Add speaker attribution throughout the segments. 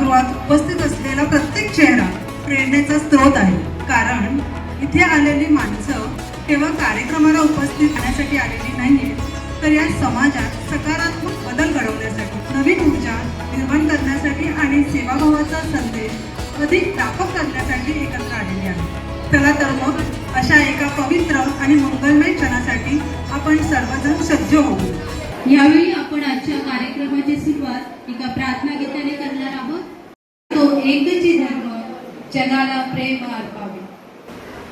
Speaker 1: सभागृहात उपस्थित असलेला प्रत्येक चेहरा प्रेरणेचा स्रोत आहे. कारण इथे आलेली माणसं केवळ कार्यक्रमाला उपस्थित राहण्यासाठी आलेली नाहीये, तर या समाजात सकारात्मक बदल घडवण्यासाठी, नवीन ऊर्जा निर्माण करण्यासाठी आणि सेवाभावाचा संदेश अधिक व्यापक करण्यासाठी एकत्र आलेली आहे. चला तर मग अशा एका पवित्र आणि मंगलमय क्षणासाठी आपण सर्वजण सज्ज होऊ.
Speaker 2: यावेळी आपण आजच्या कार्यक्रमाची सुरुवात एका प्रार्थना गीताने करणार आहोत. तो एकची धर्म जगाला प्रेम अर्पावे.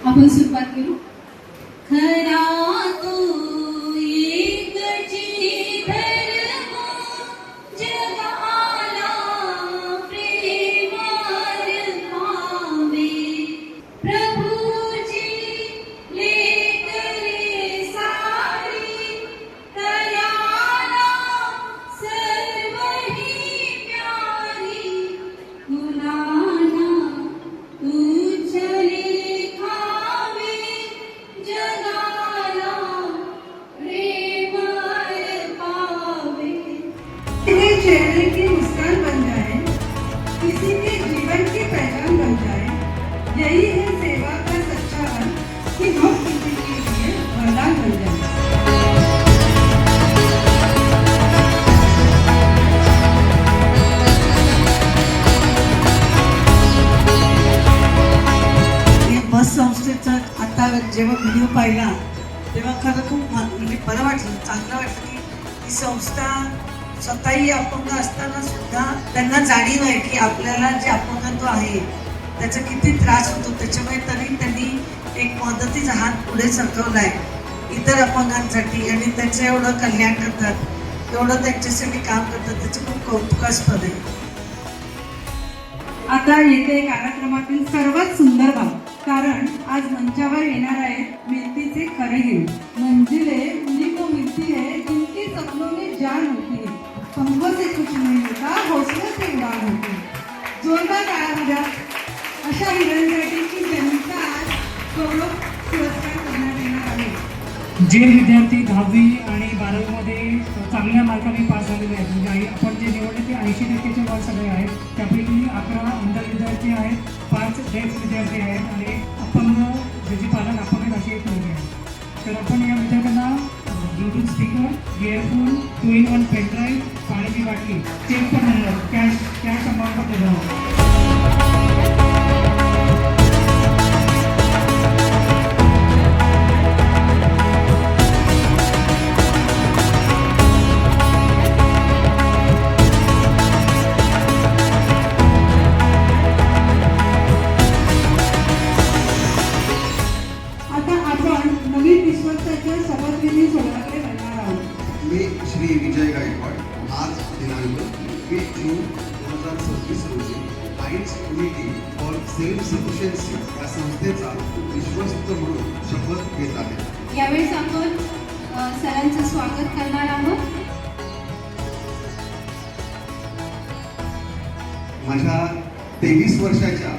Speaker 2: आपण सुरुवात करू. खरा तो एकची धर्म जगाला प्रेम अर्पावे. प्रभूची लेकरे सारी तयाला सर्वही प्यारी. गुणाना उज्जले खावे जगाला प्रेम अर्पावे.
Speaker 1: किसी के चेहरे की मुस्कान बन जाए, किसी के जीवन की पहचान बन जाए, यही है सेवा का सच्चा अर्थ कि हम किसी के लिए वरदान बन जाए. बस संस्थेचा आता जेव्हा व्हिडिओ पाहिला तेव्हा खरं खूप म्हणजे बरं वाटलं, चांगलं वाटलं की ही संस्था स्वतःही अपंग असताना सुद्धा त्यांना जाणीव आहे की आपल्याला जे अपंगत्व आहे त्याचा किती त्रास होतो. त्याच्यामुळे तरी त्यांनी एक मदतीचा हात पुढे सरकवला आहे इतर अपंगांसाठी आणि त्यांचं एवढं कल्याण करतात, एवढं त्यांच्यासाठी काम करतात, त्याचं खूप कौतुकास्पद आहे. आता येथे कार्यक्रमातील सर्वात सुंदर भाग, कारण आज मंचावर येणार आहे मिळतीचे खरे हिरो. मंजिले उन्हीं को मिलती है जिनकी सपनों में जान होती है. पंखों से कुछ नहीं होता, हौसले से उड़ान होती है. जोरदार टाळ्या अशा हिरोंसाठी की ज्यांचा आज गौरव पुरस्कार करण्यात येणार आहे.
Speaker 3: जे विद्यार्थी 10वी आणि 12वीमध्ये चांगल्या मार्काने पास झालेले आहेत, म्हणजे आपण जे निवडले ते 80% वर सगळे आहेत. त्यापैकी 11 अंध विद्यार्थी आहेत, 5 डेफ विद्यार्थी आहेत आणि अपंग ज्याचे पालक अपंग असे एक मुलगी आहेत. तर आपण या विद्यार्थ्यांना Bluetooth speaker, earphone, 2-in-1 pen drive, पाण्याची बाटली, चेक पण म्हणलं कॅश अमाऊंट पण देणार आहोत.
Speaker 4: मी श्री विजय गायकवाड आज दिनांक 20 जून 2026 रोजी Lions Unity for self sufficiency या संस्थेचा विश्वस्त म्हणून शपथ घेत आहे.
Speaker 2: यावेळेस आपण सरांचं स्वागत करणार आहोत.
Speaker 4: माझ्या 23 वर्षाच्या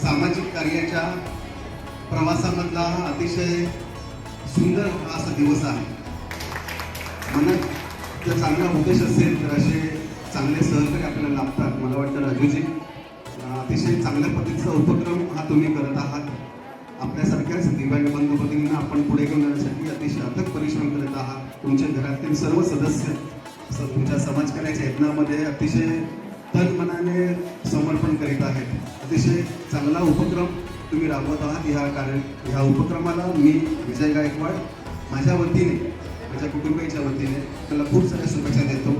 Speaker 4: सामाजिक कार्याच्या प्रवासामधला हा अतिशय सुंदर असा दिवस आहे. मनात जर चांगला उद्देश असेल तर असे चांगले सहकारी आपल्याला लाभतात. मला वाटतं राजूजी अतिशय चांगल्या पद्धतीचा उपक्रम हा तुम्ही करत आहात. आपल्यासारख्याच दिव्यांग बंधू भगिनींना आपण पुढे घेऊन जाण्यासाठी अतिशय अथक परिश्रम करत आहात. तुमच्या घरातील सर्व सदस्य तुमच्या समाजकार्याच्या यत्नामध्ये अतिशय तन मनाने समर्पण करीत आहेत. अतिशय चांगला उपक्रम तुम्ही राबवत आहात. ह्या उपक्रमाला मी विजय गायकवाड माझ्या वतीने, माझ्या कुटुंबियांच्या वतीने त्याला खूप साऱ्या शुभेच्छा देतो.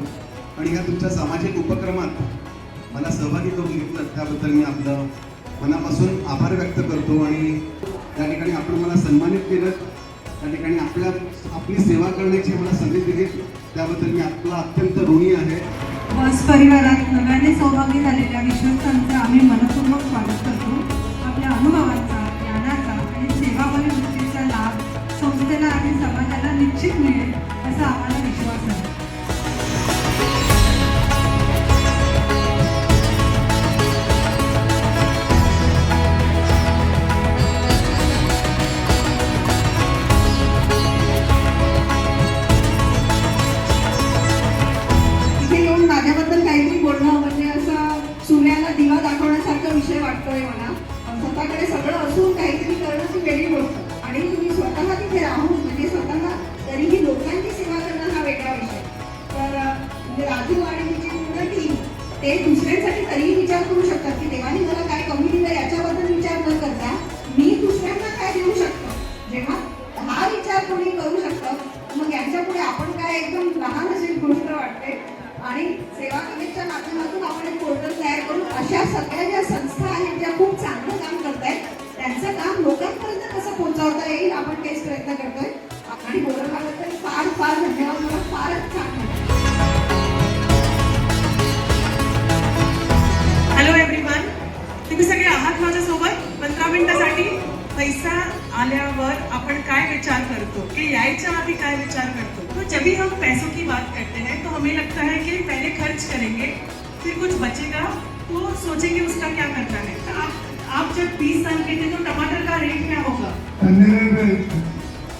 Speaker 4: आणि ह्या तुमच्या सामाजिक उपक्रमात मला सहभागी करून घेतलं त्याबद्दल मी आपलं मनापासून आभार व्यक्त करतो. आणि त्या ठिकाणी आपण मला सन्मानित केलं, त्या ठिकाणी आपली सेवा करण्याची मला संधी दिली, त्याबद्दल मी आपला अत्यंत ऋणी आहे.
Speaker 1: बस परिवारात नव्याने सहभागी झालेल्या विश्वस्तांचं आम्ही मनपूर्वक स्वागत करतो. आपल्या अनुभवांचा, ज्ञानाचा आणि सेवाभावी वृत्तीचा लाभ संस्थेला आणि समाजाला निश्चित मिळेल असा आम्हाला विश्वास आहे. इथे येऊन माझ्याबद्दल काहीतरी बोलणं म्हणजे असं सूर्याला
Speaker 5: दिवा दाखवण्यासारखा विषय वाटतोय मला. स्वतःकडे सगळं असून काहीतरी करणं ही वेगळी गोष्ट आणि तुम्ही स्वतः तिथे राहून म्हणजे स्वतः तरीही लोकांची सेवा करणं हा वेगळा विषय. तर म्हणजे राजू आणि तिची पूर्ण टीम ते दुसऱ्यांसाठी तरीही विचार करू शकतात की देवाने मला काय कमी दिलं याच्याबद्दल विचार न करता मी दुसऱ्यांना काय देऊ शकतो. जेव्हा हा विचार कोणी करू शकतं मग यांच्या पुढे आपण काय एकदम लहान अशी गोष्ट वाटते. आणि सेवा कमिटीच्या माध्यमातून आपण एक पोर्टल तयार करून अशा सगळ्या ज्या संस्था आहेत ज्या खूप चांगलं काम करतायत त्यांचं काम लोकांपर्यंत कसं पोहोचवता येईल आपण तेच प्रयत्न करतोय. आणि बोलवल्याबद्दल फार फार धन्यवाद. मला फारच छान वाटलं.
Speaker 1: हॅलो एव्हरीवन, तुम्ही सगळे आहात माझ्यासोबत 15 मिनिटासाठी. पैसा आल्यावर आपण काय विचार करतो कि यायच्या आधी काय विचार करतो. तो जब भी हम पैसों की बात करते हैं तो हमें लगता है कि पहले खर्च करेंगे फिर कुछ बचेगा तो सोचेंगे उसका क्या करना है. तो आप जब 20 साल के थे तो टमाटर का रेट क्या होगा?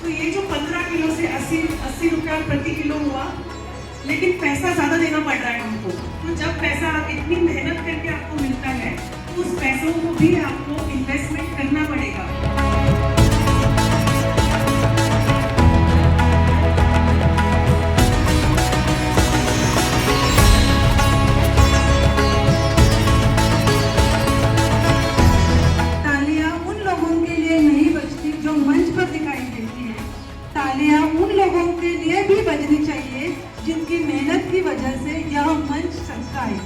Speaker 1: तो ये जो 15 किलो से 80 रुपया प्रति किलो हुआ, लेकिन पैसा ज्यादा देना पड़ रहा है हमको. तो जब पैसा इतनी मेहनत करके आपको मिलता है तो उस पैसों को भी आपको इन्वेस्टमेंट करना पड़ेगा.
Speaker 5: तालियां उन लोगों के लिए नहीं बजती जो मंच पर दिखाई देती है. तालियां उन लोगों के लिए भी बजनी चाहिए जिनकी मेहनत की वजह से यह मंच सजता है.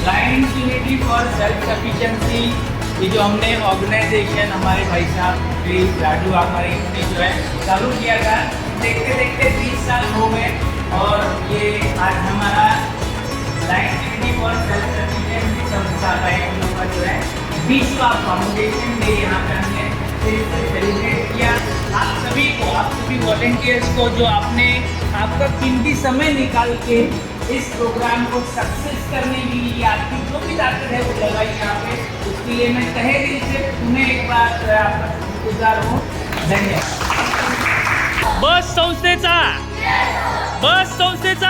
Speaker 6: Lions unity for self sufficiency, ये जो हमने ऑर्गेनाइजेशन हमारे भाई साहब श्री राजू हमारे ने जो है चालू किया था, देखते देखते 20 साल हो गए और ये आज हमारा Lions unity for self sufficiency संस्था का एक लोग का जो है 20वां फाउंडेशन डे यहाँ पे हमने सेलिब्रेट किया. आप सभी वॉलंटियर्स को जो आपने आपका कीमती समय निकाल के इस प्रोग्राम को सक्सेस करने के लिए आपकी जो भी ताकत है वो लगाई यहाँ पे, उसके लिए मैं तहे दिल से तुम्हें एक बार आपका शुक्रगुजार हूँ. धन्यवाद.
Speaker 7: बस संस्थेचा